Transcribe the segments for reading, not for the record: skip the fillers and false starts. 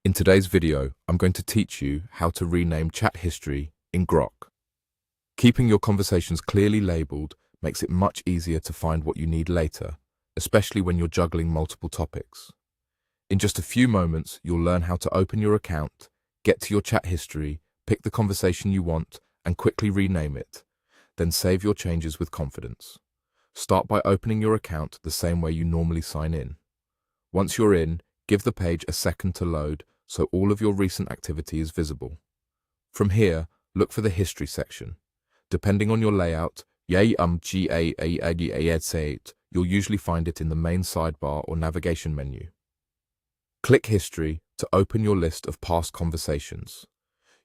In today's video, I'm going to teach you how to rename chat history in Grok. Keeping your conversations clearly labeled makes it much easier to find what you need later, especially when you're juggling multiple topics. In just a few moments, you'll learn how to open your account, get to your chat history, pick the conversation you want, and quickly rename it. Then save your changes with confidence. Start by opening your account the same way you normally sign in. Once you're in, give the page a second to load so all of your recent activity is visible. From here, look for the history section. Depending on your layout, you'll usually find it in the main sidebar or navigation menu. Click History to open your list of past conversations.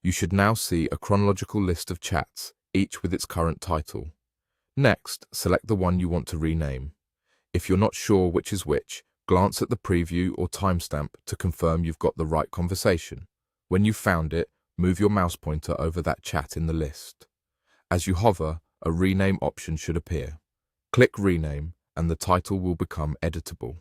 You should now see a chronological list of chats, each with its current title. Next, select the one you want to rename. If you're not sure which is which, glance at the preview or timestamp to confirm you've got the right conversation. When you've found it, move your mouse pointer over that chat in the list. As you hover, a rename option should appear. Click Rename and the title will become editable.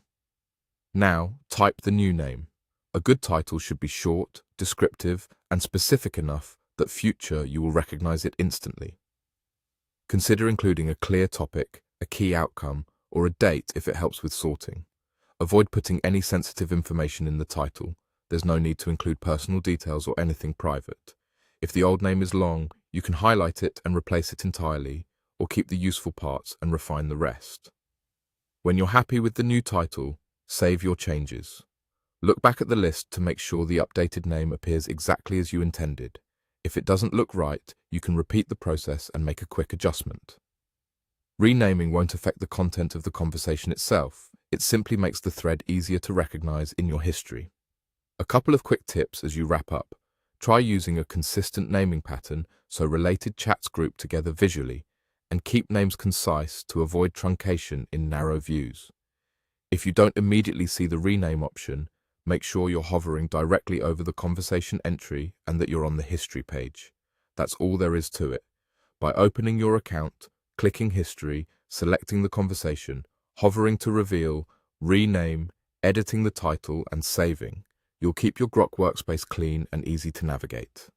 Now, type the new name. A good title should be short, descriptive, and specific enough that future you will recognize it instantly. Consider including a clear topic, a key outcome, or a date if it helps with sorting. Avoid putting any sensitive information in the title. There's no need to include personal details or anything private. If the old name is long, you can highlight it and replace it entirely, or keep the useful parts and refine the rest. When you're happy with the new title, save your changes. Look back at the list to make sure the updated name appears exactly as you intended. If it doesn't look right, you can repeat the process and make a quick adjustment. Renaming won't affect the content of the conversation itself. It simply makes the thread easier to recognize in your history. A couple of quick tips as you wrap up. Try using a consistent naming pattern so related chats group together visually, and keep names concise to avoid truncation in narrow views. If you don't immediately see the rename option, make sure you're hovering directly over the conversation entry and that you're on the history page. That's all there is to it. By opening your account, clicking History, selecting the conversation, hovering to reveal, rename, editing the title, and saving, you'll keep your Grok workspace clean and easy to navigate.